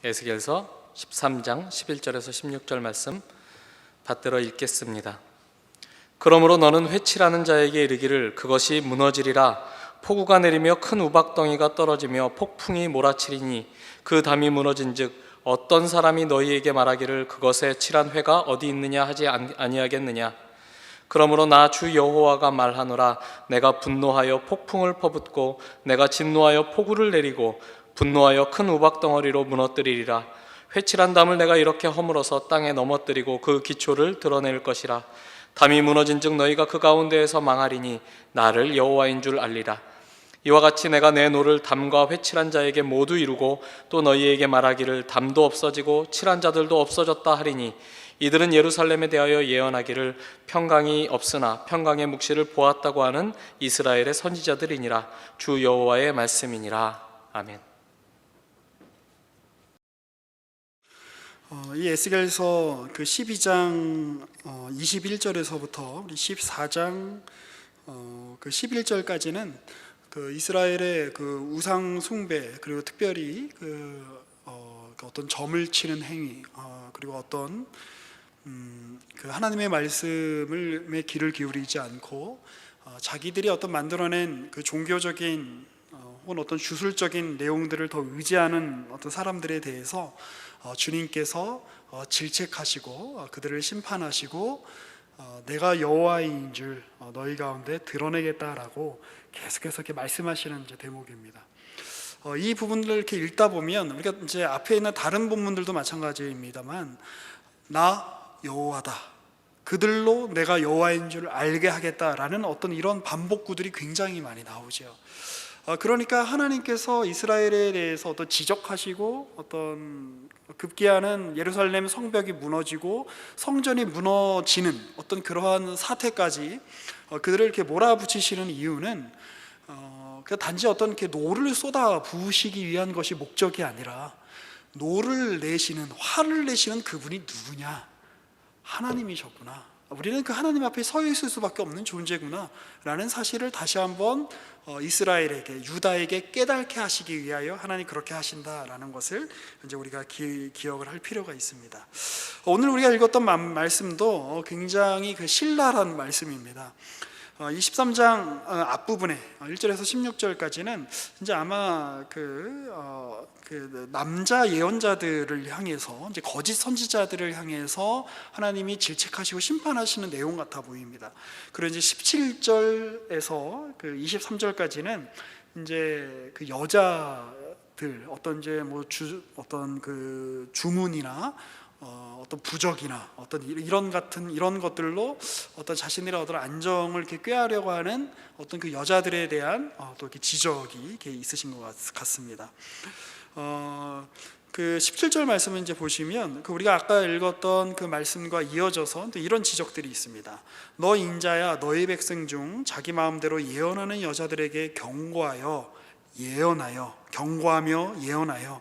에스겔서 13장 11절에서 16절 말씀 받들어 읽겠습니다. 그러므로 너는 회칠하는 자에게 이르기를 그것이 무너지리라. 폭우가 내리며 큰 우박덩이가 떨어지며 폭풍이 몰아치리니 그 담이 무너진즉 어떤 사람이 너희에게 말하기를 그것에 칠한 회가 어디 있느냐 하지 아니하겠느냐. 그러므로 나 주 여호와가 말하노라. 내가 분노하여 폭풍을 퍼붓고 내가 진노하여 폭우를 내리고 분노하여 큰 우박덩어리로 무너뜨리리라. 회칠한 담을 내가 이렇게 허물어서 땅에 넘어뜨리고 그 기초를 드러낼 것이라. 담이 무너진즉 너희가 그 가운데에서 망하리니 나를 여호와인 줄 알리라. 이와 같이 내가 내 노를 담과 회칠한 자에게 모두 이루고 또 너희에게 말하기를 담도 없어지고 칠한 자들도 없어졌다 하리니 이들은 예루살렘에 대하여 예언하기를 평강이 없으나 평강의 묵시를 보았다고 하는 이스라엘의 선지자들이니라. 주 여호와의 말씀이니라. 아멘. 이 에스겔서 그 12장 21절에서부터 우리 14장 그 11절까지는 그 이스라엘의 그 우상 숭배, 그리고 특별히 그 어떤 점을 치는 행위, 그리고 어떤 그 하나님의 말씀에 귀를 기울이지 않고 자기들이 어떤 만들어낸 그 종교적인 혹은 어떤 주술적인 내용들을 더 의지하는 어떤 사람들에 대해서 주님께서 질책하시고 그들을 심판하시고 내가 여호와인 줄 너희 가운데 드러내겠다라고 계속해서 이렇게 말씀하시는 이제 대목입니다. 이 부분을 이렇게 읽다 보면 우리가 이제 앞에 있는 다른 본문들도 마찬가지입니다만 나 여호와다, 그들로 내가 여호와인 줄 알게 하겠다라는 어떤 이런 반복구들이 굉장히 많이 나오죠. 그러니까 하나님께서 이스라엘에 대해서 어떤 지적하시고 어떤 급기야는 예루살렘 성벽이 무너지고 성전이 무너지는 어떤 그러한 사태까지 그들을 이렇게 몰아붙이시는 이유는 단지 어떤 이렇게 노를 쏟아 부으시기 위한 것이 목적이 아니라 노를 내시는, 화를 내시는 그분이 누구냐? 하나님이셨구나. 우리는 그 하나님 앞에 서 있을 수밖에 없는 존재구나 라는 사실을 다시 한번 이스라엘에게, 유다에게 깨닫게 하시기 위하여 하나님 그렇게 하신다라는 것을 이제 우리가 기억을 할 필요가 있습니다. 오늘 우리가 읽었던 말씀도 굉장히 그 신랄한 말씀입니다. 23장 앞부분에 1절에서 16절까지는 이제 아마 그 남자 예언자들을 향해서, 이제 거짓 선지자들을 향해서 하나님이 질책하시고 심판하시는 내용 같아 보입니다. 그리고 이제 17절에서 그 23절까지는 이제 그 여자들 어떤 이제 어떤 그 주문이나 어떤 부적이나 어떤 이런 것들로 어떤 자신들의 어떤 안정을 이렇게 꾀하려고 하는 어떤 그 여자들에 대한 또 이렇게 지적이 이렇게 있으신 것 같습니다. 그 17절 말씀을 이제 보시면 그 우리가 아까 읽었던 그 말씀과 이어져서 또 이런 지적들이 있습니다. 너 인자야, 너희 백성 중 자기 마음대로 예언하는 여자들에게 경고하며 예언하여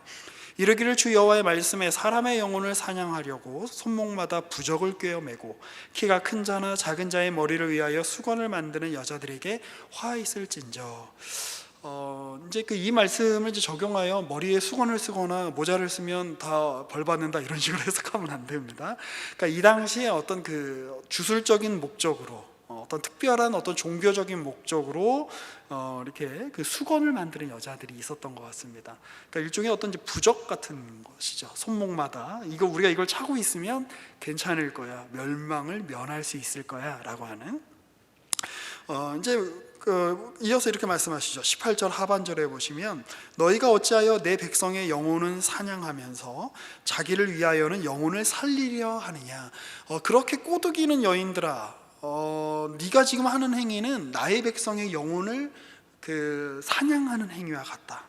이르기를 주 여호와의 말씀에 사람의 영혼을 사냥하려고 손목마다 부적을 꿰어매고 키가 큰 자나 작은 자의 머리를 위하여 수건을 만드는 여자들에게 화 있을진저. 이제 그 이 말씀을 이제 적용하여 머리에 수건을 쓰거나 모자를 쓰면 다 벌 받는다 이런 식으로 해석하면 안 됩니다. 그러니까 이 당시에 어떤 그 주술적인 목적으로, 어떤 특별한 어떤 종교적인 목적으로 이렇게 그 수건을 만드는 여자들이 있었던 것 같습니다. 그러니까 일종의 어떤 이제 부적 같은 것이죠. 손목마다 우리가 이걸 차고 있으면 괜찮을 거야, 멸망을 면할 수 있을 거야라고 하는. 이제 이어서 이렇게 말씀하시죠. 18절 하반절에 보시면 너희가 어찌하여 내 백성의 영혼은 사냥하면서 자기를 위하여는 영혼을 살리려 하느냐. 그렇게 꼬드기는 여인들아, 네가 지금 하는 행위는 나의 백성의 영혼을 그 사냥하는 행위와 같다.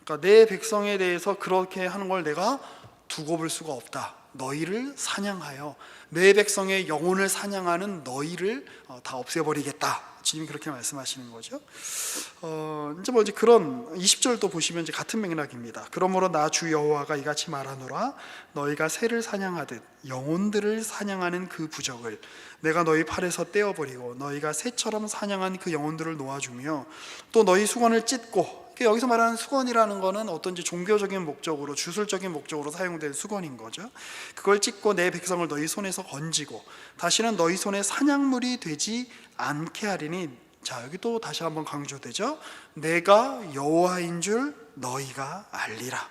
그러니까 내 백성에 대해서 그렇게 하는 걸 내가 두고 볼 수가 없다. 너희를 사냥하여 내 백성의 영혼을 사냥하는 너희를 다 없애버리겠다. 주님이 그렇게 말씀하시는 거죠. 이제 그런 20절도 보시면 이제 같은 맥락입니다. 그러므로 나 주 여호와가 이같이 말하노라. 너희가 새를 사냥하듯 영혼들을 사냥하는 그 부적을 내가 너희 팔에서 떼어버리고 너희가 새처럼 사냥한 그 영혼들을 놓아주며 또 너희 수건을 찢고 여기서 말하는 수건이라는 거는 어떤 이제 종교적인 목적으로, 주술적인 목적으로 사용된 수건인 거죠. 그걸 찢고 내 백성을 너희 손에서 건지고 다시는 너희 손에 사냥물이 되지 않게 하리니. 자, 여기 또 다시 한번 강조되죠. 내가 여호와인 줄 너희가 알리라.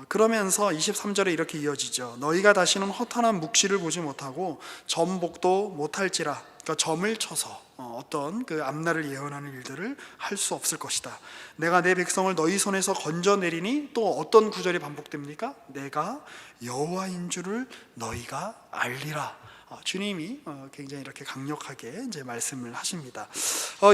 그러면서 23절에 이렇게 이어지죠. 너희가 다시는 허탄한 묵시를 보지 못하고 점복도 못할지라. 그러니까 점을 쳐서 어떤 그 앞날을 예언하는 일들을 할 수 없을 것이다. 내가 내 백성을 너희 손에서 건져내리니. 또 어떤 구절이 반복됩니까? 내가 여호와인 줄을 너희가 알리라. 주님이 굉장히 이렇게 강력하게 이제 말씀을 하십니다.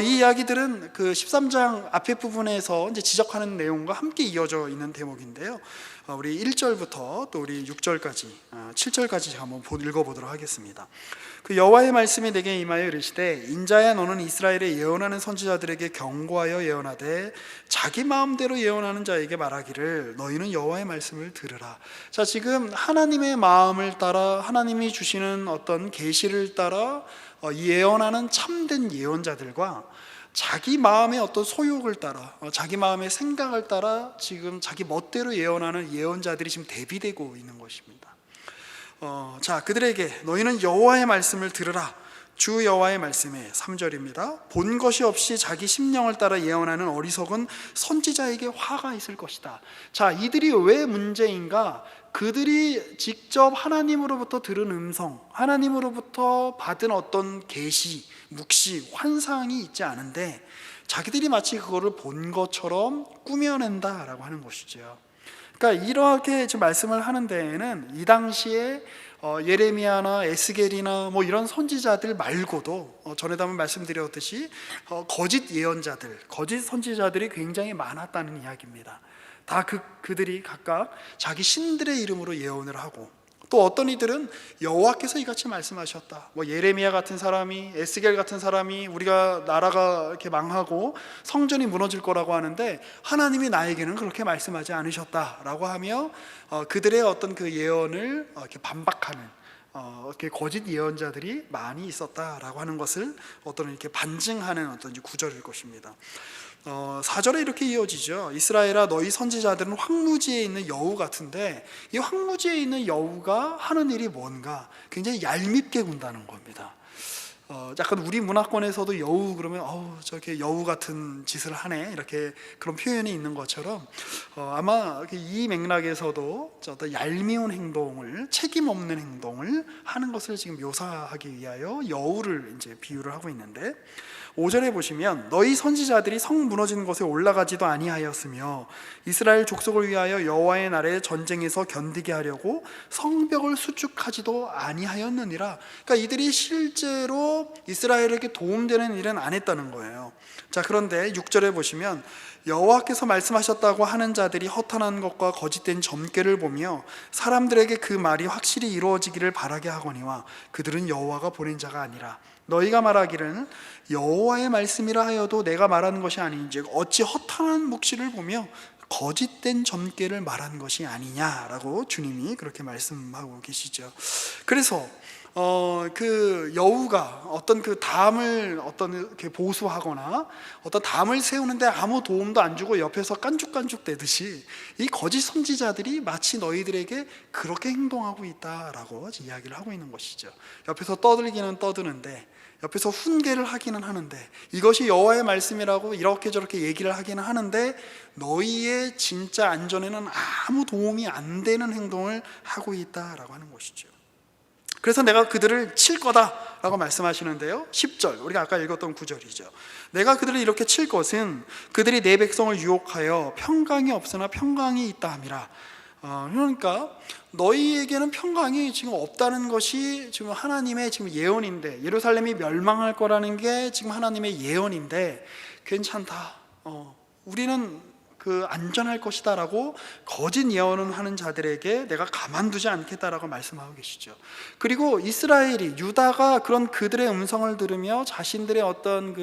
이 이야기들은 그 13장 앞에 부분에서 이제 지적하는 내용과 함께 이어져 있는 대목인데요. 우리 1절부터 또 우리 6절까지, 7절까지 한번 읽어보도록 하겠습니다. 그 여호와의 말씀이 내게 임하여 이르시되 인자야 너는 이스라엘에 예언하는 선지자들에게 경고하여 예언하되 자기 마음대로 예언하는 자에게 말하기를 너희는 여호와의 말씀을 들으라. 자, 지금 하나님의 마음을 따라 하나님이 주시는 어떤 계시를 따라 예언하는 참된 예언자들과 자기 마음의 어떤 소욕을 따라 자기 마음의 생각을 따라 지금 자기 멋대로 예언하는 예언자들이 지금 대비되고 있는 것입니다. 자, 그들에게 너희는 여호와의 말씀을 들으라. 주 여호와의 말씀에 3절입니다. 본 것이 없이 자기 심령을 따라 예언하는 어리석은 선지자에게 화가 있을 것이다. 자, 이들이 왜 문제인가? 그들이 직접 하나님으로부터 들은 음성, 하나님으로부터 받은 어떤 계시, 묵시, 환상이 있지 않은데 자기들이 마치 그거를 본 것처럼 꾸며낸다라고 하는 것이죠. 그러니까 이렇게 지금 말씀을 하는 데에는 이 당시에 예레미야나 에스겔이나 뭐 이런 선지자들 말고도 전에도 한번 말씀드렸듯이 거짓 예언자들, 거짓 선지자들이 굉장히 많았다는 이야기입니다. 다 그들이 각각 자기 신들의 이름으로 예언을 하고 또 어떤 이들은 여호와께서 이같이 말씀하셨다. 뭐 예레미야 같은 사람이, 에스겔 같은 사람이 우리가 나라가 이렇게 망하고 성전이 무너질 거라고 하는데 하나님이 나에게는 그렇게 말씀하지 않으셨다라고 하며 그들의 어떤 그 예언을 이렇게 반박하는 이렇게 거짓 예언자들이 많이 있었다라고 하는 것을 어떤 이렇게 반증하는 어떤 구절일 것입니다. 4절에 이렇게 이어지죠. 이스라엘아 너희 선지자들은 황무지에 있는 여우 같은데 이 황무지에 있는 여우가 하는 일이 뭔가 굉장히 얄밉게 군다는 겁니다. 약간 우리 문화권에서도 여우 그러면 저렇게 여우 같은 짓을 하네 이렇게 그런 표현이 있는 것처럼 아마 이 맥락에서도 어떤 얄미운 행동을, 책임 없는 행동을 하는 것을 지금 묘사하기 위하여 여우를 이제 비유를 하고 있는데 5절에 보시면 너희 선지자들이 성 무너진 곳에 올라가지도 아니하였으며 이스라엘 족속을 위하여 여호와의 날에 전쟁에서 견디게 하려고 성벽을 수축하지도 아니하였느니라. 그러니까 이들이 실제로 이스라엘에게 도움되는 일은 안 했다는 거예요. 자, 그런데 6절에 보시면 여호와께서 말씀하셨다고 하는 자들이 허탄한 것과 거짓된 점괘를 보며 사람들에게 그 말이 확실히 이루어지기를 바라게 하거니와 그들은 여호와가 보낸 자가 아니라 너희가 말하기를 여호와의 말씀이라 하여도 내가 말하는 것이 아닌즉 어찌 허탄한 묵시를 보며 거짓된 점괘를 말한 것이 아니냐라고 주님이 그렇게 말씀하고 계시죠. 그래서 그 여우가 어떤 그 담을 어떤 이렇게 보수하거나 어떤 담을 세우는데 아무 도움도 안 주고 옆에서 깐죽깐죽 대듯이 이 거짓 선지자들이 마치 너희들에게 그렇게 행동하고 있다라고 이야기를 하고 있는 것이죠. 옆에서 떠들기는 떠드는데 옆에서 훈계를 하기는 하는데 이것이 여호와의 말씀이라고 이렇게 저렇게 얘기를 하기는 하는데 너희의 진짜 안전에는 아무 도움이 안 되는 행동을 하고 있다라고 하는 것이죠. 그래서 내가 그들을 칠 거다라고 말씀하시는데요 10절 우리가 아까 읽었던 구절이죠. 내가 그들을 이렇게 칠 것은 그들이 내 백성을 유혹하여 평강이 없으나 평강이 있다 함이라. 그러니까 너희에게는 평강이 지금 없다는 것이 지금 하나님의 지금 예언인데 예루살렘이 멸망할 거라는 게 지금 하나님의 예언인데 괜찮다. 우리는 그 안전할 것이다 라고 거짓 예언을 하는 자들에게 내가 가만두지 않겠다라고 말씀하고 계시죠. 그리고 이스라엘이 유다가 그런 그들의 음성을 들으며 자신들의 어떤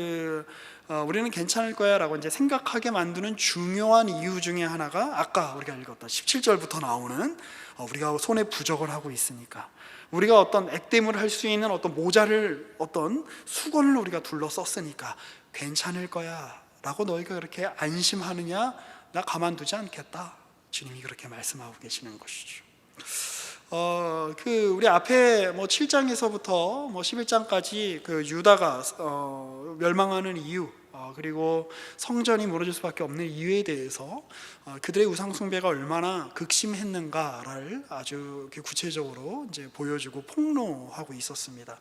우리는 괜찮을 거야 라고 이제 생각하게 만드는 중요한 이유 중에 하나가 아까 우리가 읽었던 17절부터 나오는 우리가 손에 부적을 하고 있으니까 우리가 어떤 액땜을 할 수 있는 어떤 모자를 어떤 수건을 우리가 둘러썼으니까 괜찮을 거야 라고 너희가 그렇게 안심하느냐? 나 가만두지 않겠다. 주님이 그렇게 말씀하고 계시는 것이죠. 우리 앞에 7장에서부터 11장까지 그 유다가 멸망하는 이유, 그리고 성전이 무너질 수밖에 없는 이유에 대해서 그들의 우상 숭배가 얼마나 극심했는가를 아주 구체적으로 이제 보여주고 폭로하고 있었습니다.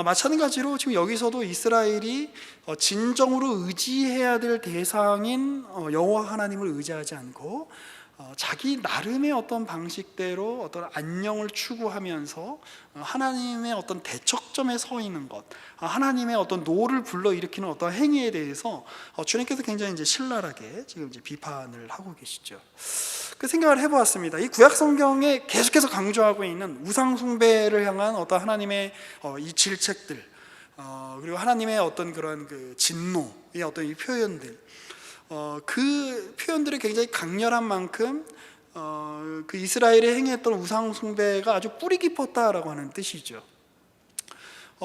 마찬가지로 지금 여기서도 이스라엘이 진정으로 의지해야 될 대상인 여호와 하나님을 의지하지 않고 자기 나름의 어떤 방식대로 어떤 안녕을 추구하면서 하나님의 어떤 대척점에 서 있는 것, 하나님의 어떤 노를 불러일으키는 어떤 행위에 대해서 주님께서 굉장히 이제 신랄하게 지금 이제 비판을 하고 계시죠. 그 생각을 해보았습니다. 이 구약 성경에 계속해서 강조하고 있는 우상 숭배를 향한 어떤 하나님의 이 질책들, 그리고 하나님의 어떤 그런 그 진노의 어떤 이 표현들, 그 표현들이 굉장히 강렬한 만큼 그 이스라엘이 행했던 우상 숭배가 아주 뿌리 깊었다라고 하는 뜻이죠.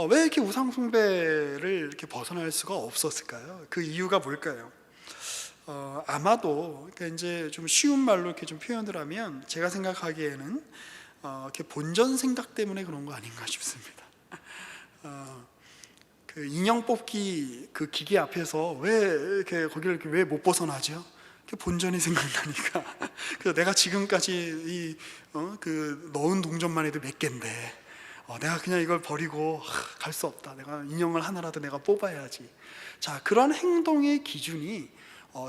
왜 이렇게 우상 숭배를 이렇게 벗어날 수가 없었을까요? 그 이유가 뭘까요? 아마도 이제 좀 쉬운 말로 이렇게 좀 표현을 하면 제가 생각하기에는 이렇게 본전 생각 때문에 그런 거 아닌가 싶습니다. 그 인형 뽑기 그 기계 앞에서 왜 이렇게 거기를 이렇게 왜 못 벗어나죠? 본전이 생각나니까. 그래서 내가 지금까지 그 넣은 동전만 해도 몇 개인데 내가 그냥 이걸 버리고 갈 수 없다. 내가 인형을 하나라도 내가 뽑아야지. 자, 그런 행동의 기준이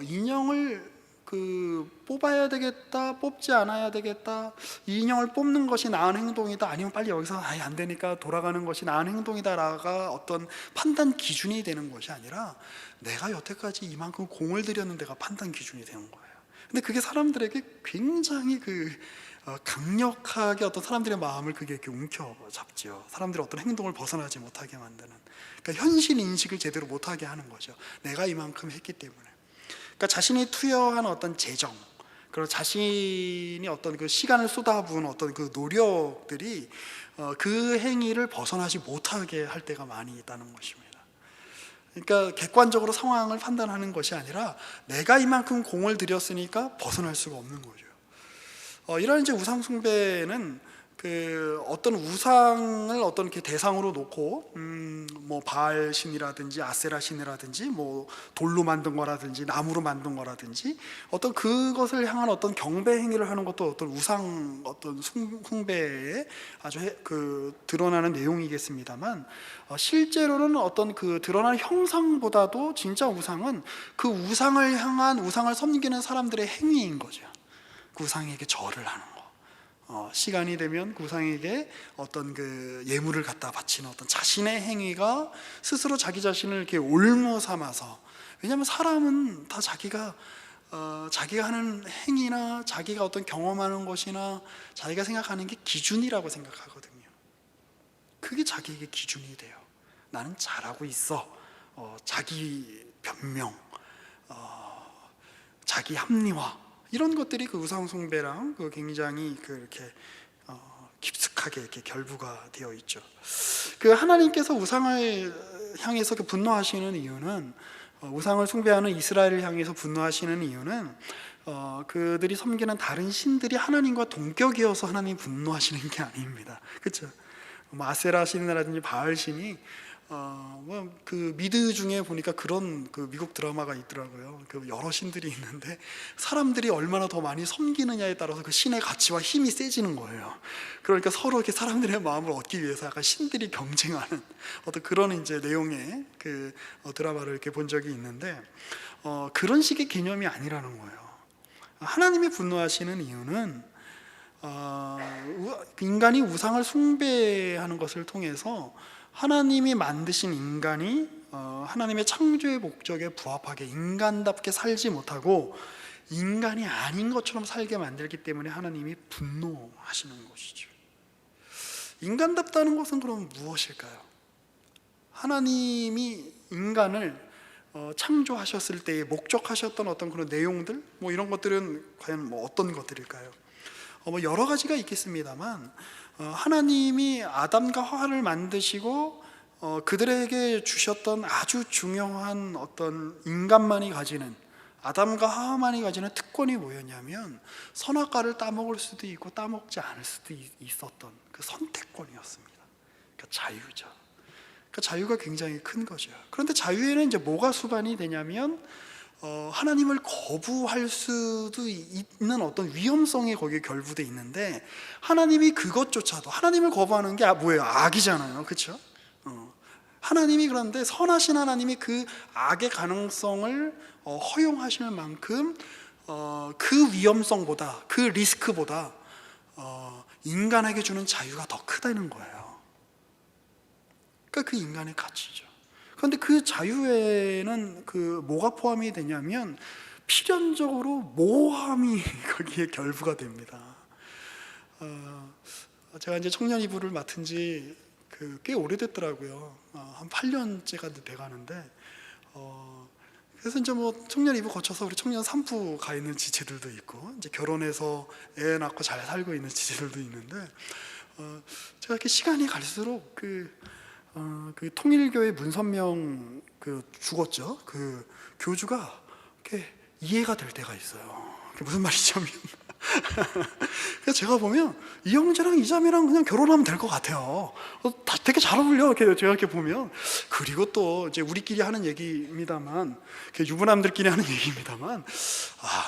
인형을 뽑아야 되겠다, 뽑지 않아야 되겠다, 이 인형을 뽑는 것이 나은 행동이다, 아니면 빨리 여기서 아예 안 되니까 돌아가는 것이 나은 행동이다라가 어떤 판단 기준이 되는 것이 아니라 내가 여태까지 이만큼 공을 들였는데가 판단 기준이 되는 거예요. 근데 그게 사람들에게 굉장히 강력하게 어떤 사람들의 마음을 그게 이렇게 움켜잡지요. 사람들의 어떤 행동을 벗어나지 못하게 만드는, 그러니까 현실 인식을 제대로 못하게 하는 거죠. 내가 이만큼 했기 때문에. 그러니까 자신이 투여한 어떤 재정, 그리고 자신이 어떤 그 시간을 쏟아부은 어떤 그 노력들이 그 행위를 벗어나지 못하게 할 때가 많이 있다는 것입니다. 그러니까 객관적으로 상황을 판단하는 것이 아니라 내가 이만큼 공을 들였으니까 벗어날 수가 없는 거죠. 이런 이제 우상 숭배는 그 어떤 우상을 어떤 이렇게 대상으로 놓고 뭐 바알 신이라든지 아세라 신이라든지 뭐 돌로 만든 거라든지 나무로 만든 거라든지 어떤 그것을 향한 어떤 경배 행위를 하는 것도 어떤 우상 어떤 숭배에 아주 드러나는 내용이겠습니다만, 실제로는 어떤 그 드러나는 형상보다도 진짜 우상은 그 우상을 향한, 우상을 섬기는 사람들의 행위인 거죠. 그 우상에게 절을 하는 거. 시간이 되면 그 우상에게 어떤 그 예물을 갖다 바치는 어떤 자신의 행위가 스스로 자기 자신을 이렇게 올무 삼아서, 왜냐하면 사람은 다 자기가 하는 행위나 자기가 어떤 경험하는 것이나 자기가 생각하는 게 기준이라고 생각하거든요. 그게 자기에게 기준이 돼요. 나는 잘하고 있어. 자기 변명, 자기 합리화, 이런 것들이 그 우상 숭배랑 굉장히 이렇게 깊숙하게 이렇게 결부가 되어 있죠. 그 하나님께서 우상을 향해서 분노하시는 이유는, 우상을 숭배하는 이스라엘을 향해서 분노하시는 이유는 그들이 섬기는 다른 신들이 하나님과 동격이어서 하나님 분노하시는 게 아닙니다. 그렇죠? 아세라 신이라든지 바알 신이 그 미드 중에 보니까 그런 그 미국 드라마가 있더라고요. 그 여러 신들이 있는데 사람들이 얼마나 더 많이 섬기느냐에 따라서 그 신의 가치와 힘이 세지는 거예요. 그러니까 서로 이렇게 사람들의 마음을 얻기 위해서 약간 신들이 경쟁하는 어떤 그런 이제 내용의 그 드라마를 이렇게 본 적이 있는데, 그런 식의 개념이 아니라는 거예요. 하나님이 분노하시는 이유는 인간이 우상을 숭배하는 것을 통해서 하나님이 만드신 인간이 하나님의 창조의 목적에 부합하게 인간답게 살지 못하고 인간이 아닌 것처럼 살게 만들기 때문에 하나님이 분노하시는 것이죠. 인간답다는 것은 그럼 무엇일까요? 하나님이 인간을 창조하셨을 때에 목적하셨던 어떤 그런 내용들, 뭐 이런 것들은 과연 뭐 어떤 것들일까요? 뭐 여러 가지가 있겠습니다만, 하나님이 아담과 하와를 만드시고 그들에게 주셨던 아주 중요한 어떤 인간만이 가지는, 아담과 하와만이 가지는 특권이 뭐였냐면 선악과를 따먹을 수도 있고 따먹지 않을 수도 있었던 그 선택권이었습니다. 그러니까 자유죠. 그러니까 자유가 굉장히 큰 거죠. 그런데 자유에는 이제 뭐가 수반이 되냐면 하나님을 거부할 수도 있는 어떤 위험성이 거기에 결부돼 있는데, 하나님이 그것조차도, 하나님을 거부하는 게 뭐예요? 악이잖아요, 그렇죠? 하나님이, 그런데 선하신 하나님이 그 악의 가능성을 허용하실 만큼 그 위험성보다, 그 리스크보다 인간에게 주는 자유가 더 크다는 거예요. 그러니까 그 인간의 가치죠. 그런데 그 자유에는 그 뭐가 포함이 되냐면 필연적으로 모함이 거기에 결부가 됩니다. 제가 이제 청년 이부를 맡은 지 꽤 오래됐더라고요. 한 8년째가 돼가는데, 그래서 이제 뭐 청년 이부 거쳐서 우리 청년 산부 가 있는 지체들도 있고, 이제 결혼해서 애 낳고 잘 살고 있는 지체들도 있는데, 제가 이렇게 시간이 갈수록 그 통일교회 문선명 죽었죠. 그 교주가 이렇게 이해가 될 때가 있어요. 그게 무슨 말이냐면 그래서 제가 보면 이 형제랑 이 자매랑 그냥 결혼하면 될 것 같아요. 되게 잘 어울려. 이렇게 제가 이렇게 보면. 그리고 또 이제 우리끼리 하는 얘기입니다만, 유부남들끼리 하는 얘기입니다만,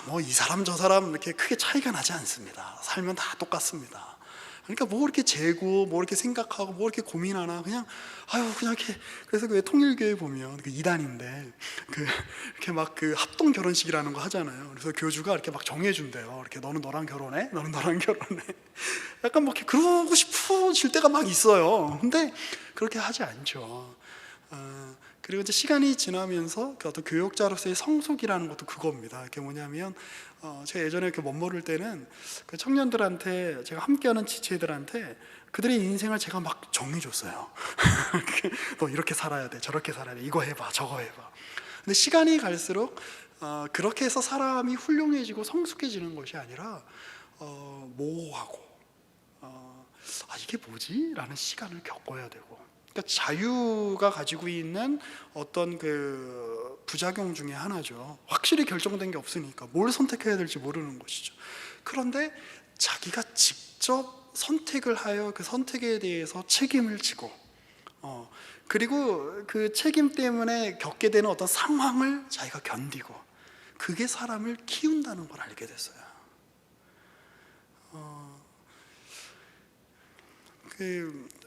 뭐 이 사람 저 사람 이렇게 크게 차이가 나지 않습니다. 살면 다 똑같습니다. 그러니까 뭐 이렇게 재고, 뭐 이렇게 생각하고, 뭐 이렇게 고민하나, 그냥 그냥 이렇게. 그래서 그 통일교회 보면 그 이단인데 이렇게 막 그 합동 결혼식이라는 거 하잖아요. 그래서 교주가 이렇게 막 정해준대요. 이렇게 너는 너랑 결혼해, 너는 너랑 결혼해. 약간 막 이렇게 그러고 싶어질 때가 막 있어요. 근데 그렇게 하지 않죠. 그리고 이제 시간이 지나면서 그 어떤 교역자로서의 성숙이라는 것도 그겁니다. 그게 뭐냐면 제가 예전에 이렇게 멋모를 때는 그 청년들한테, 제가 함께하는 지체들한테 그들의 인생을 제가 막 정해줬어요. 너 이렇게 살아야 돼, 저렇게 살아야 돼, 이거 해봐, 저거 해봐. 근데 시간이 갈수록 그렇게 해서 사람이 훌륭해지고 성숙해지는 것이 아니라 모호하고 이게 뭐지? 라는 시간을 겪어야 되고, 그러니까 자유가 가지고 있는 어떤 그 부작용 중에 하나죠. 확실히 결정된 게 없으니까 뭘 선택해야 될지 모르는 것이죠. 그런데 자기가 직접 선택을 하여 그 선택에 대해서 책임을 지고, 그리고 그 책임 때문에 겪게 되는 어떤 상황을 자기가 견디고, 그게 사람을 키운다는 걸 알게 됐어요.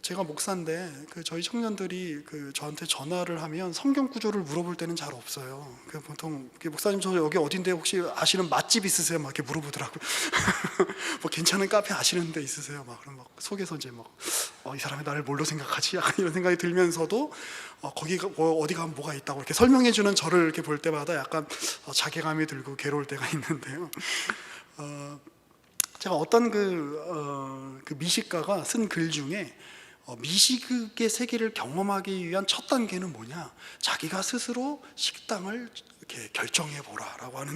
제가 목사인데 저희 청년들이 저한테 전화를 하면 성경 구절을 물어볼 때는 잘 없어요. 보통 목사님 저 여기 어딘데 혹시 아시는 맛집 있으세요? 막 이렇게 물어보더라고요. 뭐 괜찮은 카페 아시는 데 있으세요? 막 그럼 막 속에서 이제 이 사람이 나를 뭘로 생각하지? 약간 이런 생각이 들면서도 거기가 어디 가면 뭐가 있다고 이렇게 설명해 주는 저를 이렇게 볼 때마다 약간 자괴감이 들고 괴로울 때가 있는데요. 제가 어떤 그 미식가가 쓴 글 중에 미식의 세계를 경험하기 위한 첫 단계는 뭐냐? 자기가 스스로 식당을 이렇게 결정해 보라라고 하는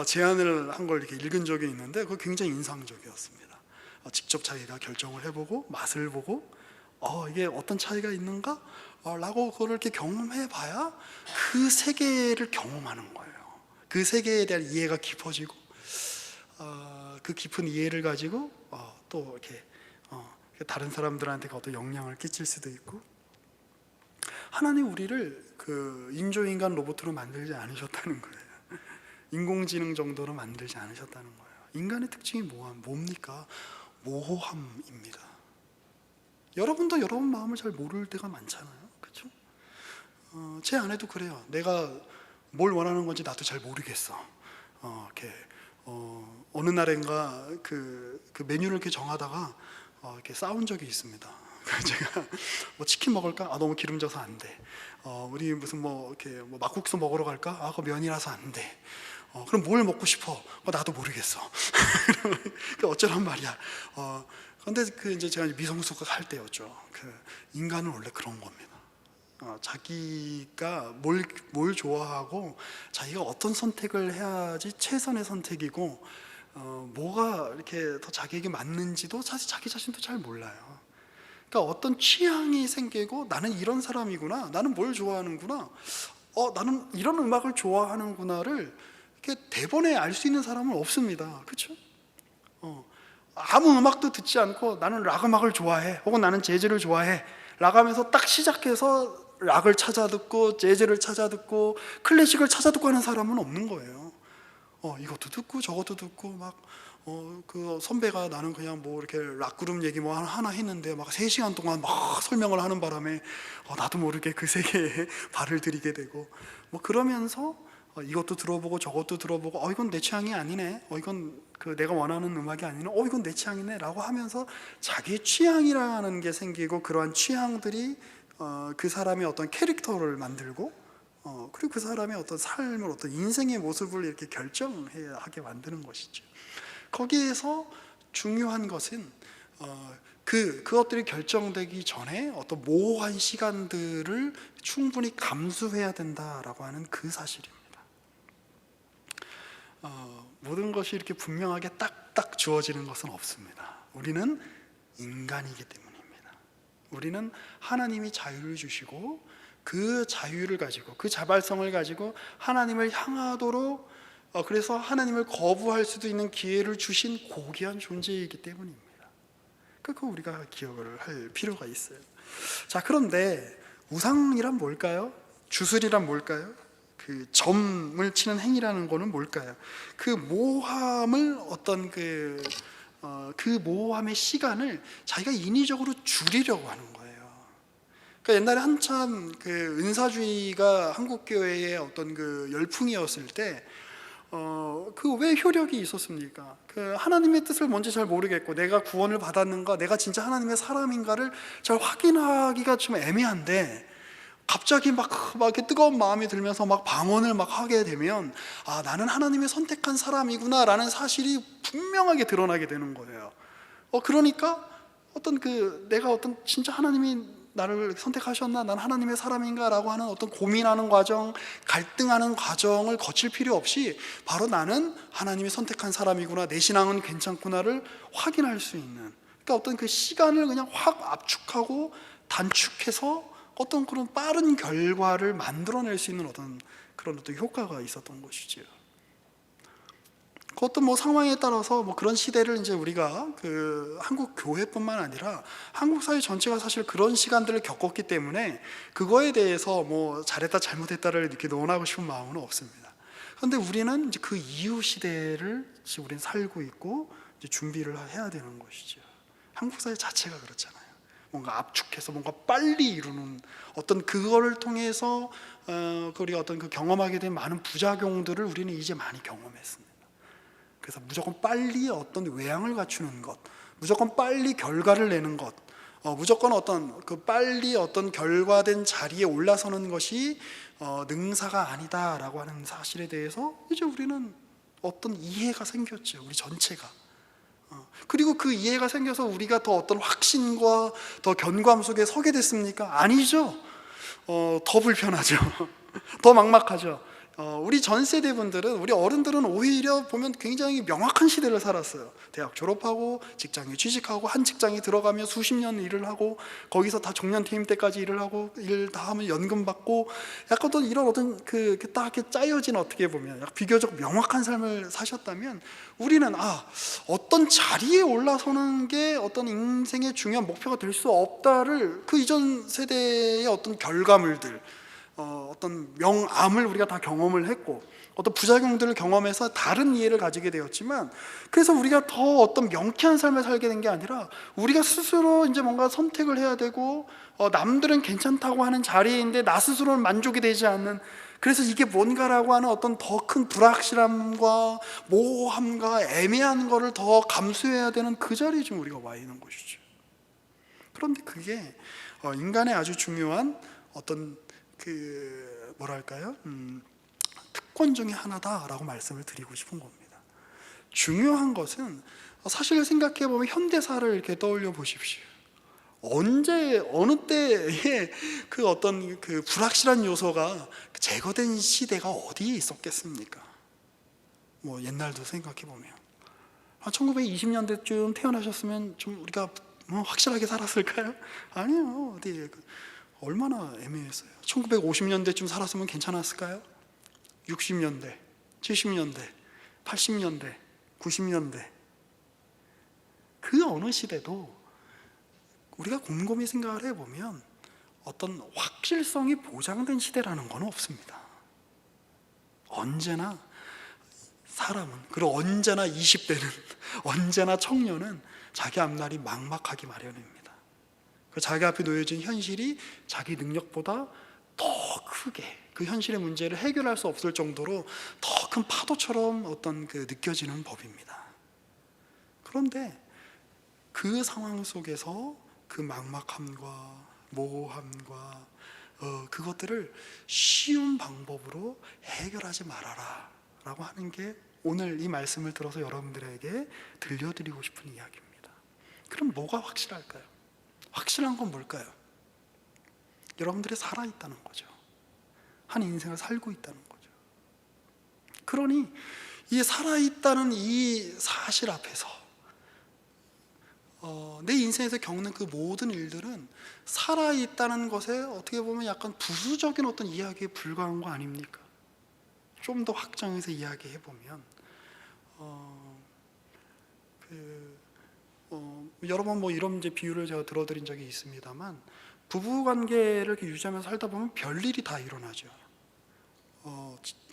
제안을 한 걸 이렇게 읽은 적이 있는데, 그거 굉장히 인상적이었습니다. 직접 자기가 결정을 해보고 맛을 보고 이게 어떤 차이가 있는가? 라고 그걸 이렇게 경험해 봐야 그 세계를 경험하는 거예요. 그 세계에 대한 이해가 깊어지고, 그 깊은 이해를 가지고 또 이렇게 다른 사람들한테 어떤 영향을 끼칠 수도 있고. 하나님 우리를 인조인간 로봇으로 만들지 않으셨다는 거예요. 인공지능 정도로 만들지 않으셨다는 거예요. 인간의 특징이 뭡니까? 모호함입니다. 여러분도 여러분 마음을 잘 모를 때가 많잖아요, 그렇죠? 제 아내도 그래요. 내가 뭘 원하는 건지 나도 잘 모르겠어. 이렇게 어느 날인가 그 메뉴를 이렇게 정하다가 이렇게 싸운 적이 있습니다. 제가 뭐 치킨 먹을까? 너무 기름져서 안 돼. 우리 무슨 이렇게 막국수 먹으러 갈까? 그거 면이라서 안 돼. 그럼 뭘 먹고 싶어? 나도 모르겠어. 어쩌란 말이야. 그런데 이제 제가 미성숙할 때였죠. 인간은 원래 그런 겁니다. 자기가 뭘 좋아하고 자기가 어떤 선택을 해야지 최선의 선택이고, 뭐가 이렇게 더 자기에게 맞는지도 사실 자기 자신도 잘 몰라요. 그러니까 어떤 취향이 생기고 나는 이런 사람이구나, 나는 뭘 좋아하는구나, 나는 이런 음악을 좋아하는구나를 이렇게 대번에 알 수 있는 사람은 없습니다. 그렇죠? 아무 음악도 듣지 않고 나는 락 음악을 좋아해, 혹은 나는 재즈를 좋아해 락하면서 딱 시작해서 락을 찾아 듣고 재즈를 찾아 듣고 클래식을 찾아 듣고 하는 사람은 없는 거예요. 이것도 듣고 저것도 듣고 막 그 선배가 나는 그냥 뭐 이렇게 락 그룹 얘기 뭐 하나 했는데 막 3시간 동안 막 설명을 하는 바람에 나도 모르게 그 세계에 발을 들이게 되고 뭐 그러면서 이것도 들어보고 저것도 들어보고 이건 내 취향이 아니네, 이건 그 내가 원하는 음악이 아니네, 이건 내 취향이네 라고 하면서 자기의 취향이라는 게 생기고, 그러한 취향들이 그 사람의 어떤 캐릭터를 만들고 그리고 그 사람의 어떤 삶을, 어떤 인생의 모습을 이렇게 결정하게 만드는 것이죠. 거기에서 중요한 것은 그것들이 결정되기 전에 어떤 모호한 시간들을 충분히 감수해야 된다라고 하는 그 사실입니다. 모든 것이 이렇게 분명하게 딱딱 주어지는 것은 없습니다. 우리는 인간이기 때문입니다. 우리는 하나님이 자유를 주시고 그 자유를 가지고, 그 자발성을 가지고 하나님을 향하도록, 그래서 하나님을 거부할 수도 있는 기회를 주신 고귀한 존재이기 때문입니다. 그거 우리가 기억을 할 필요가 있어요. 자, 그런데 우상이란 뭘까요? 주술이란 뭘까요? 그 점을 치는 행위라는 거는 뭘까요? 그 모함을 그 모함의 시간을 자기가 인위적으로 줄이려고 하는 거예요. 그러니까 옛날에 한참 그 은사주의가 한국 교회의 어떤 그 열풍이었을 때, 그 왜 효력이 있었습니까? 그 하나님의 뜻을 뭔지 잘 모르겠고 내가 구원을 받았는가, 내가 진짜 하나님의 사람인가를 잘 확인하기가 좀 애매한데, 갑자기 막 이렇게 뜨거운 마음이 들면서 막 방언을 막 하게 되면 나는 하나님의 선택한 사람이구나라는 사실이 분명하게 드러나게 되는 거예요. 그러니까 내가 진짜 하나님이 나를 선택하셨나, 난 하나님의 사람인가라고 하는 어떤 고민하는 과정, 갈등하는 과정을 거칠 필요 없이 바로 나는 하나님이 선택한 사람이구나, 내 신앙은 괜찮구나를 확인할 수 있는, 그러니까 어떤 그 시간을 그냥 확 압축하고 단축해서 어떤 그런 빠른 결과를 만들어낼 수 있는 그런 효과가 있었던 것이지요. 그것도 뭐 상황에 따라서 뭐 그런 시대를 이제 우리가 그 한국 교회뿐만 아니라 한국 사회 전체가 사실 그런 시간들을 겪었기 때문에 그거에 대해서 뭐 잘했다 잘못했다를 이렇게 논하고 싶은 마음은 없습니다. 그런데 우리는 이제 그 이후 시대를 지금 우리는 살고 있고 이제 준비를 해야 되는 것이죠. 한국 사회 자체가 그렇잖아요. 뭔가 압축해서 뭔가 빨리 이루는 그거를 통해서 우리가 그 경험하게 된 많은 부작용들을 우리는 이제 많이 경험했습니다. 그래서 무조건 빨리 외양을 갖추는 것, 무조건 빨리 결과를 내는 것, 무조건 빨리 결과된 자리에 올라서는 것이 능사가 아니다라고 하는 사실에 대해서 이제 우리는 이해가 생겼죠. 우리 전체가. 그리고 그 이해가 생겨서 우리가 더 확신과 더 견고함 속에 서게 됐습니까? 아니죠. 더 불편하죠. 더 막막하죠. 우리 전 세대 분들은, 우리 어른들은 오히려 보면 굉장히 명확한 시대를 살았어요. 대학 졸업하고 직장에 취직하고 한 직장에 들어가면 수십 년 일을 하고 거기서 다 정년 퇴임 때까지 일을 하고 일 다 하면 연금 받고 약간 이런 딱 이렇게 짜여진, 어떻게 보면 비교적 명확한 삶을 사셨다면, 우리는 어떤 자리에 올라서는 게 인생의 중요한 목표가 될 수 없다를 그 이전 세대의 결과물들, 명암을 우리가 다 경험을 했고 부작용들을 경험해서 다른 이해를 가지게 되었지만, 그래서 우리가 더 명쾌한 삶을 살게 된 게 아니라 우리가 스스로 이제 뭔가 선택을 해야 되고 남들은 괜찮다고 하는 자리인데 나 스스로는 만족이 되지 않는, 그래서 이게 뭔가라고 하는 더 큰 불확실함과 모호함과 애매한 거를 더 감수해야 되는 그 자리에 지금 우리가 와 있는 것이죠. 그런데 그게 인간의 아주 중요한 특권 중에 하나다라고 말씀을 드리고 싶은 겁니다. 중요한 것은 사실 생각해 보면 현대사를 이렇게 떠올려 보십시오. 언제 어느 때에 그 불확실한 요소가 제거된 시대가 어디에 있었겠습니까? 뭐 옛날도 생각해 보면 1920년대쯤 태어나셨으면 좀 우리가 뭐 확실하게 살았을까요? 아니요. 어디 얼마나 애매했어요. 1950년대쯤 살았으면 괜찮았을까요? 60년대, 70년대, 80년대, 90년대 그 어느 시대도 우리가 곰곰이 생각을 해보면 어떤 확실성이 보장된 시대라는 건 없습니다. 언제나 사람은, 그리고 언제나 20대는, 언제나 청년은 자기 앞날이 막막하기 마련입니다. 그 자기 앞에 놓여진 현실이 자기 능력보다 더 크게 그 현실의 문제를 해결할 수 없을 정도로 더 큰 파도처럼 어떤 느껴지는 법입니다. 그런데 그 상황 속에서 그 막막함과 모호함과 그것들을 쉬운 방법으로 해결하지 말아라 라고 하는 게 오늘 이 말씀을 들어서 여러분들에게 들려드리고 싶은 이야기입니다. 그럼 뭐가 확실할까요? 확실한 건 뭘까요? 여러분들이 살아있다는 거죠. 한 인생을 살고 있다는 거죠. 그러니 이 살아있다는 이 사실 앞에서 내 인생에서 겪는 그 모든 일들은 살아있다는 것에 어떻게 보면 약간 부수적인 어떤 이야기에 불과한 거 아닙니까? 좀 더 확장해서 이야기해보면 여러 번 뭐 이런 이제 비유를 제가 들어드린 적이 있습니다만, 부부관계를 이렇게 유지하면서 살다 보면 별일이 다 일어나죠.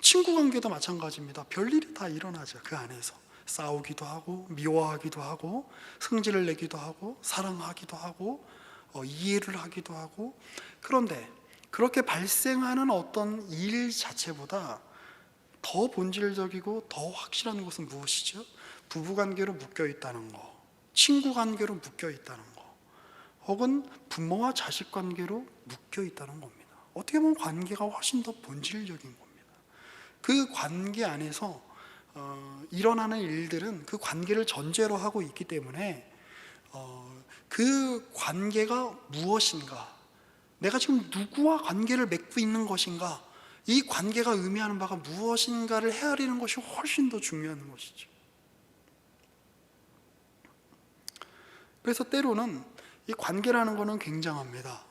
친구 관계도 마찬가지입니다. 별일이 다 일어나죠. 그 안에서 싸우기도 하고 미워하기도 하고 승질을 내기도 하고 사랑하기도 하고 이해를 하기도 하고. 그런데 그렇게 발생하는 어떤 일 자체보다 더 본질적이고 더 확실한 것은 무엇이죠? 부부관계로 묶여있다는 거, 친구관계로 묶여있다는 거, 혹은 부모와 자식관계로 묶여있다는 겁니다. 어떻게 보면 관계가 훨씬 더 본질적인 겁니다. 그 관계 안에서 일어나는 일들은 그 관계를 전제로 하고 있기 때문에 그 관계가 무엇인가, 내가 지금 누구와 관계를 맺고 있는 것인가, 이 관계가 의미하는 바가 무엇인가를 헤아리는 것이 훨씬 더 중요한 것이죠. 그래서 때로는 이 관계라는 것은 굉장합니다.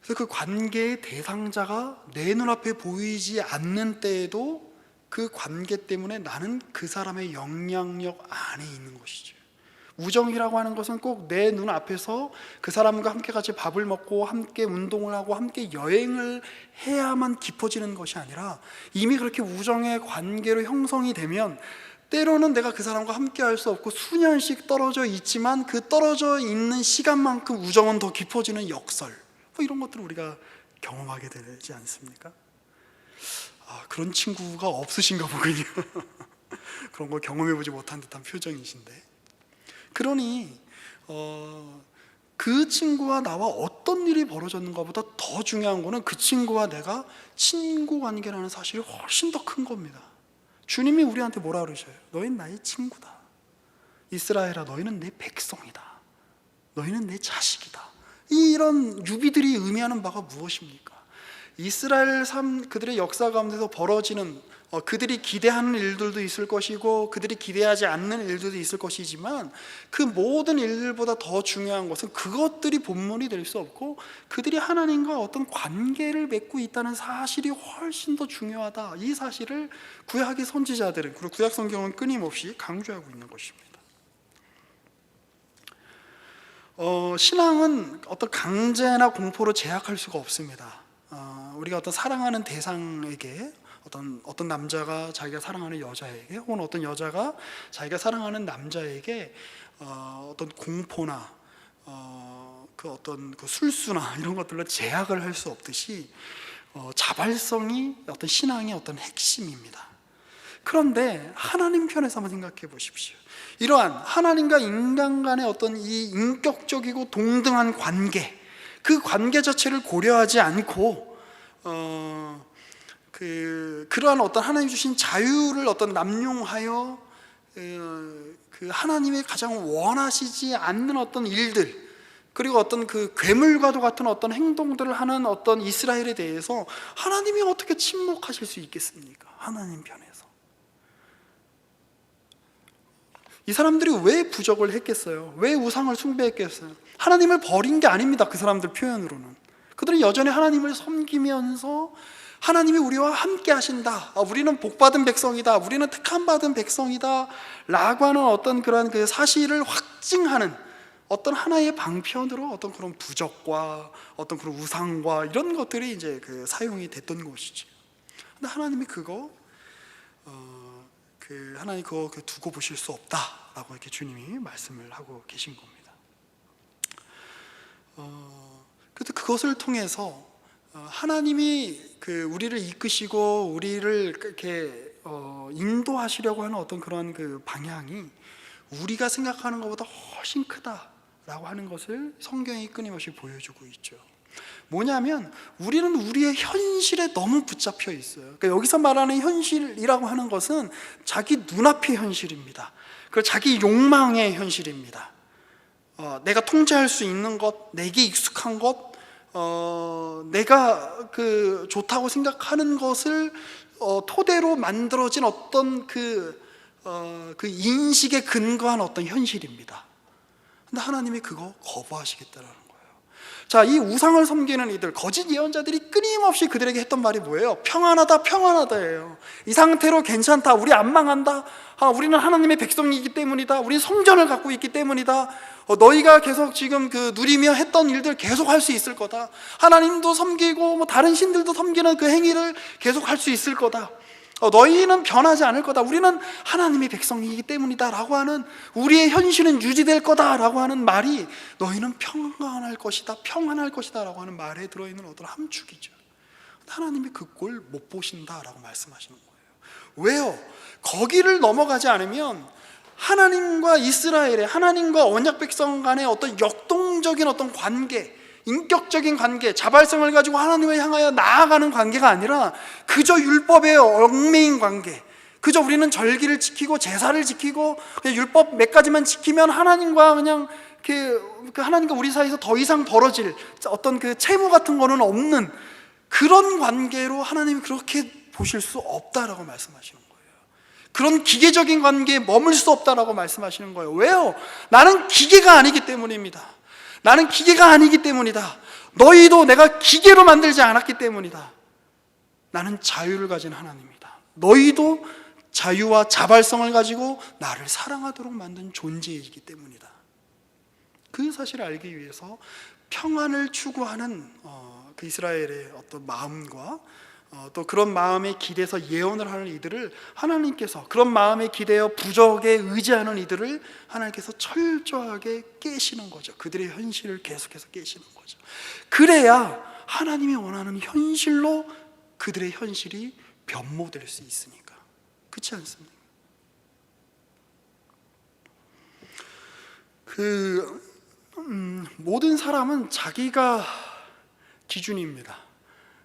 그래서 그 관계의 대상자가 내 눈앞에 보이지 않는 때에도 그 관계 때문에 나는 그 사람의 영향력 안에 있는 것이죠. 우정이라고 하는 것은 꼭 내 눈앞에서 그 사람과 함께 같이 밥을 먹고 함께 운동을 하고 함께 여행을 해야만 깊어지는 것이 아니라, 이미 그렇게 우정의 관계로 형성이 되면 때로는 내가 그 사람과 함께 할 수 없고 수년씩 떨어져 있지만 그 떨어져 있는 시간만큼 우정은 더 깊어지는 역설, 뭐 이런 것들을 우리가 경험하게 되지 않습니까? 그런 친구가 없으신가 보군요. 그런 걸 경험해보지 못한 듯한 표정이신데, 그러니 그 친구와 나와 어떤 일이 벌어졌는가보다 더 중요한 거는 그 친구와 내가 친구 관계라는 사실이 훨씬 더 큰 겁니다. 주님이 우리한테 뭐라 그러셔요? 너희는 나의 친구다. 이스라엘아, 너희는 내 백성이다. 너희는 내 자식이다. 이런 유비들이 의미하는 바가 무엇입니까? 이스라엘 삶, 그들의 역사 가운데서 벌어지는 그들이 기대하는 일들도 있을 것이고 그들이 기대하지 않는 일들도 있을 것이지만, 그 모든 일들보다 더 중요한 것은 그것들이 본문이 될 수 없고 그들이 하나님과 어떤 관계를 맺고 있다는 사실이 훨씬 더 중요하다. 이 사실을 구약의 선지자들은, 그리고 구약 성경은 끊임없이 강조하고 있는 것입니다. 신앙은 어떤 강제나 공포로 제약할 수가 없습니다. 우리가 어떤 사랑하는 대상에게, 어떤 남자가 자기가 사랑하는 여자에게, 혹은 어떤 여자가 자기가 사랑하는 남자에게 어떤 공포나 그 어떤 그 술수나 이런 것들로 제약을 할 수 없듯이 자발성이 어떤 신앙의 어떤 핵심입니다. 그런데 하나님 편에서 한번 생각해 보십시오. 이러한 하나님과 인간 간의 어떤 이 인격적이고 동등한 관계, 그 관계 자체를 고려하지 않고 그러한 어떤 하나님 주신 자유를 어떤 남용하여 그 하나님의 가장 원하시지 않는 어떤 일들, 그리고 어떤 그 괴물과도 같은 어떤 행동들을 하는 어떤 이스라엘에 대해서 하나님이 어떻게 침묵하실 수 있겠습니까? 하나님 편에서 이 사람들이 왜 부적을 했겠어요? 왜 우상을 숭배했겠어요? 하나님을 버린 게 아닙니다. 그 사람들 표현으로는 그들은 여전히 하나님을 섬기면서 하나님이 우리와 함께 하신다, 우리는 복받은 백성이다, 우리는 택함받은 백성이다 라고 하는 어떤 그런 그 사실을 확증하는 어떤 하나의 방편으로 어떤 그런 부적과 어떤 그런 우상과 이런 것들이 이제 그 사용이 됐던 것이죠. 근데 하나님이 하나님 그거 두고 보실 수 없다라고 이렇게 주님이 말씀을 하고 계신 겁니다. 그래서 그것을 통해서 하나님이 우리를 이끄시고 우리를 이렇게 인도하시려고 하는 어떤 그런 그 방향이 우리가 생각하는 것보다 훨씬 크다라고 하는 것을 성경이 끊임없이 보여주고 있죠. 뭐냐면 우리는 우리의 현실에 너무 붙잡혀 있어요. 그러니까 여기서 말하는 현실이라고 하는 것은 자기 눈앞의 현실입니다. 그리고 자기 욕망의 현실입니다. 내가 통제할 수 있는 것, 내게 익숙한 것, 내가 좋다고 생각하는 것을 토대로 만들어진 어떤 그 인식에 근거한 어떤 현실입니다. 근데 하나님이 그거 거부하시겠다라는 거예요. 자, 이 우상을 섬기는 이들, 거짓 예언자들이 끊임없이 그들에게 했던 말이 뭐예요? 평안하다, 평안하다예요. 이 상태로 괜찮다, 우리 안 망한다, 우리는 하나님의 백성이기 때문이다, 우리 성전을 갖고 있기 때문이다, 너희가 계속 지금 누리며 했던 일들 계속 할 수 있을 거다, 하나님도 섬기고 뭐 다른 신들도 섬기는 그 행위를 계속 할 수 있을 거다, 너희는 변하지 않을 거다, 우리는 하나님의 백성이기 때문이다 라고 하는, 우리의 현실은 유지될 거다 라고 하는 말이 너희는 평안할 것이다, 평안할 것이다 라고 하는 말에 들어있는 어떤 함축이죠. 하나님이 그 꼴 못 보신다 라고 말씀하시는 거예요. 왜요? 거기를 넘어가지 않으면 하나님과 이스라엘의, 하나님과 언약 백성 간의 어떤 역동적인 어떤 관계, 인격적인 관계, 자발성을 가지고 하나님을 향하여 나아가는 관계가 아니라 그저 율법에 얽매인 관계, 그저 우리는 절기를 지키고 제사를 지키고 율법 몇 가지만 지키면 하나님과 그냥 하나님과 우리 사이에서 더 이상 벌어질 어떤 채무 같은 거는 없는 그런 관계로 하나님이 그렇게 보실 수 없다라고 말씀하시는 거예요. 그런 기계적인 관계에 머물 수 없다라고 말씀하시는 거예요. 왜요? 나는 기계가 아니기 때문입니다. 나는 기계가 아니기 때문이다. 너희도 내가 기계로 만들지 않았기 때문이다. 나는 자유를 가진 하나님이다. 너희도 자유와 자발성을 가지고 나를 사랑하도록 만든 존재이기 때문이다. 그 사실을 알기 위해서 평안을 추구하는 그 이스라엘의 어떤 마음과 또 그런 마음에 기대서 예언을 하는 이들을 하나님께서, 그런 마음에 기대어 부적에 의지하는 이들을 하나님께서 철저하게 깨시는 거죠. 그들의 현실을 계속해서 깨시는 거죠. 그래야 하나님이 원하는 현실로 그들의 현실이 변모될 수 있으니까. 그렇지 않습니까? 모든 사람은 자기가 기준입니다.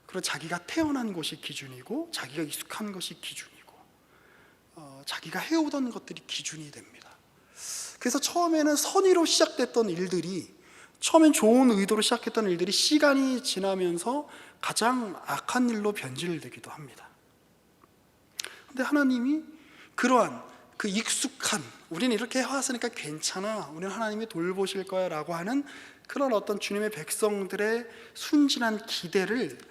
그리고 자기가 태어난 곳이 기준이고, 자기가 익숙한 것이 기준이고, 자기가 해오던 것들이 기준이 됩니다. 그래서 처음에는 선의로 시작됐던 일들이, 처음엔 좋은 의도로 시작했던 일들이 시간이 지나면서 가장 악한 일로 변질되기도 합니다. 근데 하나님이 그러한 익숙한, 우리는 이렇게 해왔으니까 괜찮아, 우리는 하나님이 돌보실 거야 라고 하는 그런 어떤 주님의 백성들의 순진한 기대를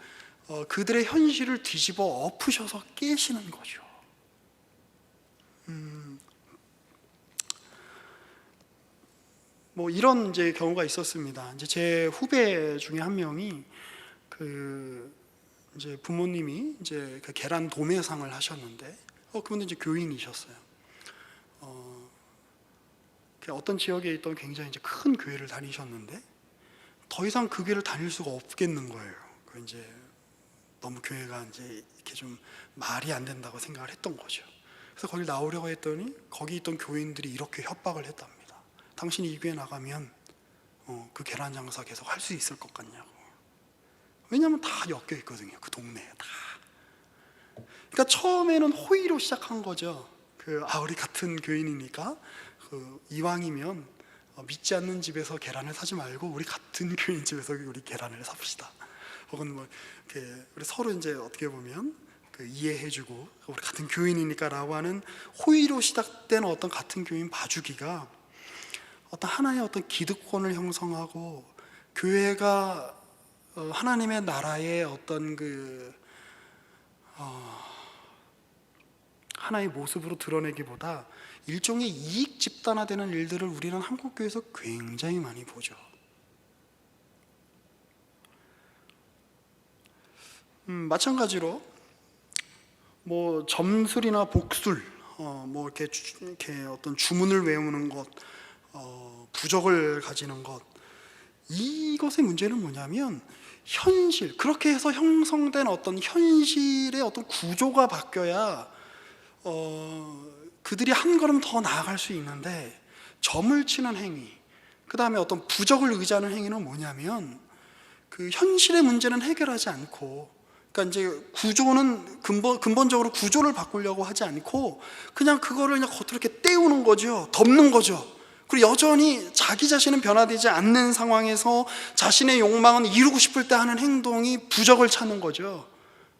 그들의 현실을 뒤집어 엎으셔서 깨시는 거죠. 뭐 이런 이제 경우가 있었습니다. 이제 제 후배 중에 한 명이 이제 부모님이 이제 계란 도매상을 하셨는데, 그분도 이제 교인이셨어요. 어떤 지역에 있던 굉장히 이제 큰 교회를 다니셨는데 더 이상 그 교회를 다닐 수가 없겠는 거예요. 이제 너무 교회가 이제 이렇게 좀 말이 안 된다고 생각을 했던 거죠. 그래서 거기 나오려고 했더니 거기 있던 교인들이 이렇게 협박을 했답니다. 당신이 이 교회 나가면 그 계란 장사 계속 할 수 있을 것 같냐고. 왜냐하면 다 엮여 있거든요. 그 동네에 다. 그러니까 처음에는 호의로 시작한 거죠. 우리 같은 교인이니까 이왕이면 믿지 않는 집에서 계란을 사지 말고 우리 같은 교인 집에서 우리 계란을 삽시다. 혹은 뭐 우리 서로 이제 어떻게 보면 그 이해해주고 우리 같은 교인이니까라고 하는 호의로 시작된 어떤 같은 교인 봐주기가 어떤 하나의 어떤 기득권을 형성하고 교회가 하나님의 나라의 어떤 그 하나의 모습으로 드러내기보다 일종의 이익 집단화되는 일들을 우리는 한국 교회에서 굉장히 많이 보죠. 마찬가지로 뭐 점술이나 복술, 뭐 이렇게 어떤 주문을 외우는 것, 부적을 가지는 것, 이것의 문제는 뭐냐면 현실, 그렇게 해서 형성된 어떤 현실의 어떤 구조가 바뀌어야 그들이 한 걸음 더 나아갈 수 있는데, 점을 치는 행위, 그 다음에 어떤 부적을 의지하는 행위는 뭐냐면 그 현실의 문제는 해결하지 않고, 그러니까 이제 구조는 근본적으로 구조를 바꾸려고 하지 않고 그냥 그거를 그냥 겉으로 이렇게 때우는 거죠. 덮는 거죠. 그리고 여전히 자기 자신은 변화되지 않는 상황에서 자신의 욕망은 이루고 싶을 때 하는 행동이 부적을 찾는 거죠.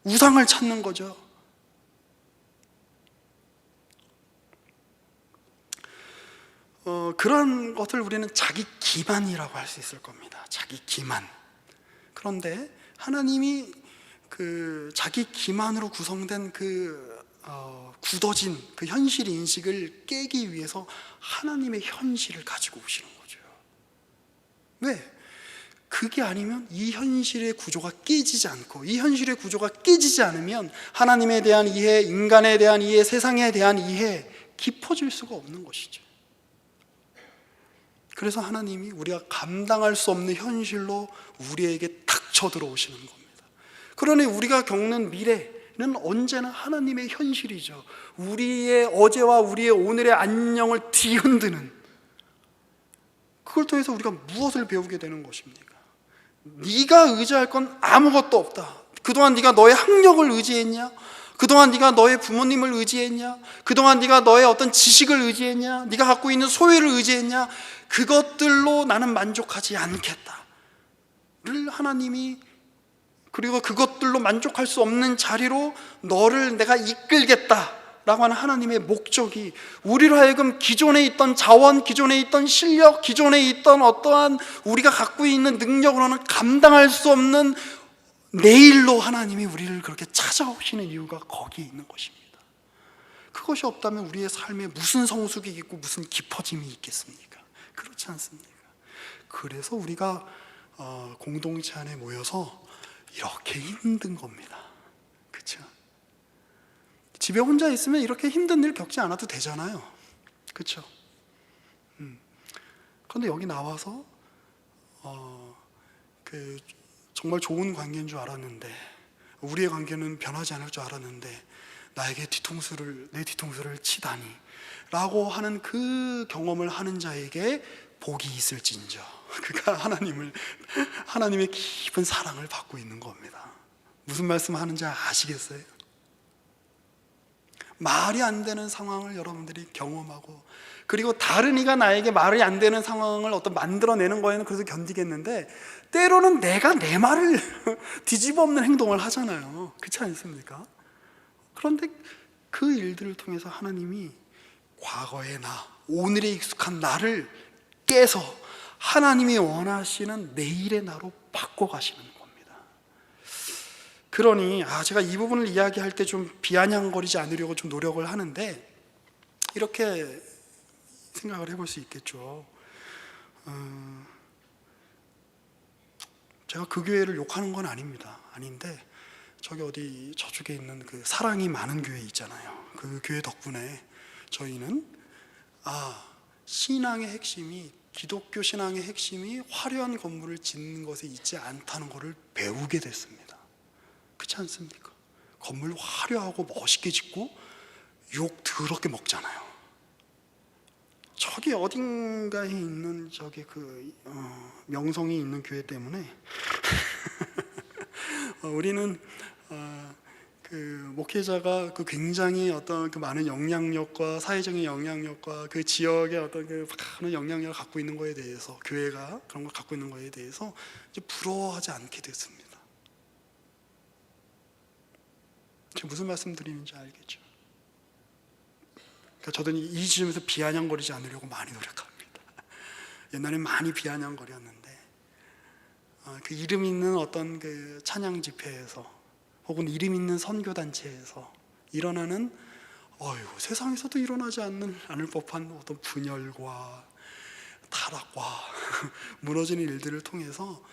우상을 찾는 거죠. 그런 것을 우리는 자기 기만이라고 할 수 있을 겁니다. 자기 기만. 그런데 하나님이 그 자기 기만으로 구성된 그 굳어진 그 현실 인식을 깨기 위해서 하나님의 현실을 가지고 오시는 거죠. 왜? 그게 아니면 이 현실의 구조가 깨지지 않고, 이 현실의 구조가 깨지지 않으면 하나님에 대한 이해, 인간에 대한 이해, 세상에 대한 이해 깊어질 수가 없는 것이죠. 그래서 하나님이 우리가 감당할 수 없는 현실로 우리에게 닥쳐 들어오시는 겁니다. 그러니 우리가 겪는 미래는 언제나 하나님의 현실이죠. 우리의 어제와 우리의 오늘의 안녕을 뒤흔드는, 그걸 통해서 우리가 무엇을 배우게 되는 것입니까? 네가 의지할 건 아무것도 없다. 그동안 네가 너의 학력을 의지했냐? 그동안 네가 너의 부모님을 의지했냐? 그동안 네가 너의 어떤 지식을 의지했냐? 네가 갖고 있는 소유를 의지했냐? 그것들로 나는 만족하지 않겠다 를 하나님이, 그리고 그것들로 만족할 수 없는 자리로 너를 내가 이끌겠다라고 하는 하나님의 목적이 우리로 하여금 기존에 있던 자원, 기존에 있던 실력, 기존에 있던 어떠한 우리가 갖고 있는 능력으로는 감당할 수 없는 내일로 하나님이 우리를 그렇게 찾아오시는 이유가 거기에 있는 것입니다. 그것이 없다면 우리의 삶에 무슨 성숙이 있고 무슨 깊어짐이 있겠습니까? 그렇지 않습니까? 그래서 우리가 공동체 안에 모여서 이렇게 힘든 겁니다. 그렇죠? 집에 혼자 있으면 이렇게 힘든 일 겪지 않아도 되잖아요. 그렇죠? 그런데 여기 나와서 정말 좋은 관계인 줄 알았는데, 우리의 관계는 변하지 않을 줄 알았는데 나에게 내 뒤통수를 치다니 라고 하는 그 경험을 하는 자에게 복이 있을진저. 그가 하나님의 깊은 사랑을 받고 있는 겁니다. 무슨 말씀을 하는지 아시겠어요? 말이 안 되는 상황을 여러분들이 경험하고, 그리고 다른 이가 나에게 말이 안 되는 상황을 만들어내는 거에는 그래서 견디겠는데, 때로는 내가 내 말을 뒤집어 엎는 행동을 하잖아요. 그렇지 않습니까? 그런데 그 일들을 통해서 하나님이 과거의 나, 오늘에 익숙한 나를 깨서 하나님이 원하시는 내일의 나로 바꿔가시는 겁니다. 그러니 제가 이 부분을 이야기할 때 좀 비아냥거리지 않으려고 좀 노력을 하는데, 이렇게 생각을 해볼 수 있겠죠. 제가 그 교회를 욕하는 건 아닌데 저쪽에 있는 그 사랑이 많은 교회 있잖아요. 그 교회 덕분에 저희는 신앙의 핵심이, 기독교 신앙의 핵심이 화려한 건물을 짓는 것에 있지 않다는 것을 배우게 됐습니다. 그렇지 않습니까? 건물 화려하고 멋있게 짓고 욕 더럽게 먹잖아요. 저기 어딘가에 있는 명성이 있는 교회 때문에 우리는 그 목회자가 그 굉장히 어떤 그 많은 영향력과 사회적인 영향력과 그 지역의 어떤 그 많은 영향력을 갖고 있는 거에 대해서, 교회가 그런 걸 갖고 있는 거에 대해서 이제 부러워하지 않게 됐습니다. 제가 무슨 말씀 드리는지 알겠죠? 그러니까 저도 이 지점에서 비아냥거리지 않으려고 많이 노력합니다. 옛날에 많이 비아냥거렸는데 그 이름 있는 어떤 그 찬양 집회에서 혹은 이름 있는 선교 단체에서 일어나는 세상에서도 일어나지 않을 법한 어떤 분열과 타락과 무너지는 일들을 통해서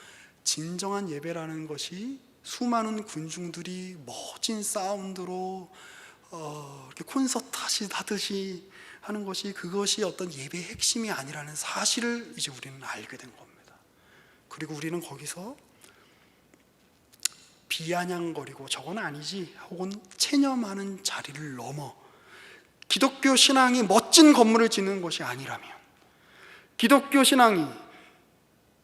진정한 예배라는 것이 수많은 군중들이 멋진 사운드로 이렇게 콘서트 하듯이 하는 것이, 그것이 어떤 예배의 핵심이 아니라는 사실을 이제 우리는 알게 된 겁니다. 그리고 우리는 거기서 비아냥거리고 저건 아니지 혹은 체념하는 자리를 넘어 기독교 신앙이 멋진 건물을 짓는 것이 아니라면, 기독교 신앙이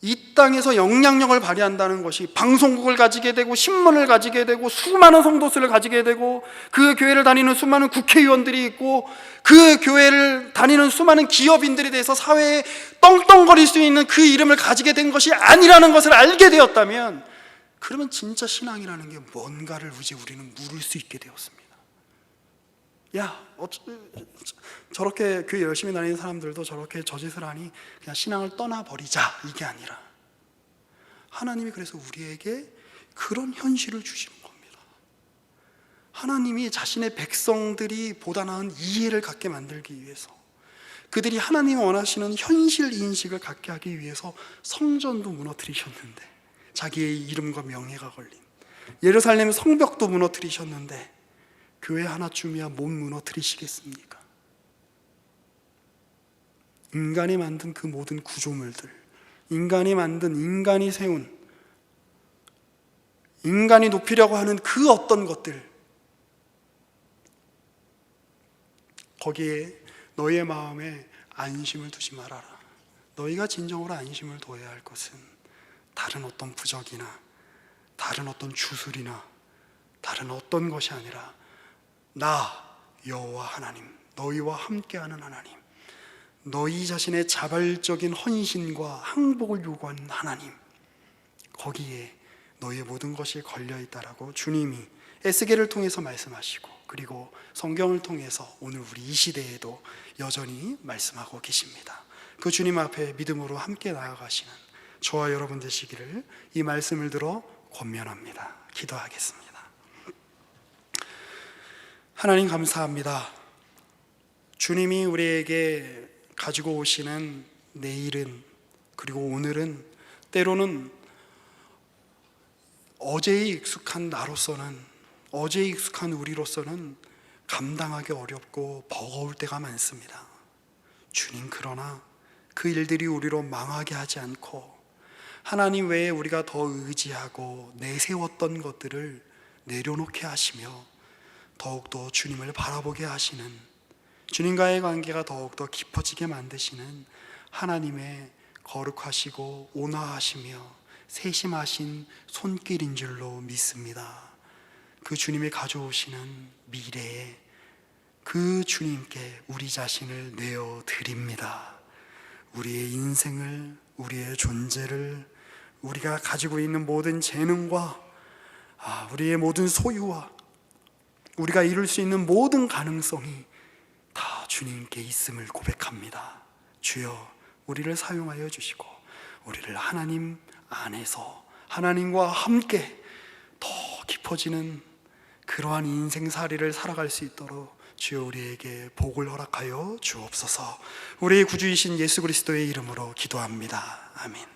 이 땅에서 영향력을 발휘한다는 것이 방송국을 가지게 되고 신문을 가지게 되고 수많은 성도수를 가지게 되고 그 교회를 다니는 수많은 국회의원들이 있고 그 교회를 다니는 수많은 기업인들에 대해서 사회에 떵떵거릴 수 있는 그 이름을 가지게 된 것이 아니라는 것을 알게 되었다면, 그러면 진짜 신앙이라는 게 뭔가를 이제 우리는 물을 수 있게 되었습니다. 저렇게 교회 열심히 다니는 사람들도 저렇게 저짓을 하니 그냥 신앙을 떠나버리자, 이게 아니라 하나님이 그래서 우리에게 그런 현실을 주시는 겁니다. 하나님이 자신의 백성들이 보다 나은 이해를 갖게 만들기 위해서, 그들이 하나님이 원하시는 현실 인식을 갖게 하기 위해서 성전도 무너뜨리셨는데, 자기의 이름과 명예가 걸린 예루살렘 성벽도 무너뜨리셨는데 교회 하나쯤이야 못 무너뜨리시겠습니까? 인간이 만든 그 모든 구조물들, 인간이 만든, 인간이 세운, 인간이 높이려고 하는 그 어떤 것들, 거기에 너희의 마음에 안심을 두지 말아라. 너희가 진정으로 안심을 둬야 할 것은 다른 어떤 부적이나 다른 어떤 주술이나 다른 어떤 것이 아니라 나 여호와 하나님, 너희와 함께하는 하나님, 너희 자신의 자발적인 헌신과 항복을 요구하는 하나님, 거기에 너희의 모든 것이 걸려있다라고 주님이 에스겔을 통해서 말씀하시고, 그리고 성경을 통해서 오늘 우리 이 시대에도 여전히 말씀하고 계십니다. 그 주님 앞에 믿음으로 함께 나아가시는 저와 여러분 되시기를 이 말씀을 들어 권면합니다. 기도하겠습니다. 하나님 감사합니다. 주님이 우리에게 가지고 오시는 내일은, 그리고 오늘은 때로는 어제에 익숙한 나로서는, 어제에 익숙한 우리로서는 감당하기 어렵고 버거울 때가 많습니다. 주님, 그러나 그 일들이 우리로 망하게 하지 않고 하나님 외에 우리가 더 의지하고 내세웠던 것들을 내려놓게 하시며 더욱더 주님을 바라보게 하시는, 주님과의 관계가 더욱더 깊어지게 만드시는 하나님의 거룩하시고 온화하시며 세심하신 손길인 줄로 믿습니다. 그 주님이 가져오시는 미래에 그 주님께 우리 자신을 내어드립니다. 우리의 인생을, 우리의 존재를, 우리가 가지고 있는 모든 재능과 우리의 모든 소유와 우리가 이룰 수 있는 모든 가능성이 다 주님께 있음을 고백합니다. 주여, 우리를 사용하여 주시고 우리를 하나님 안에서 하나님과 함께 더 깊어지는 그러한 인생살이를 살아갈 수 있도록 주여 우리에게 복을 허락하여 주옵소서. 우리의 구주이신 예수 그리스도의 이름으로 기도합니다. 아멘.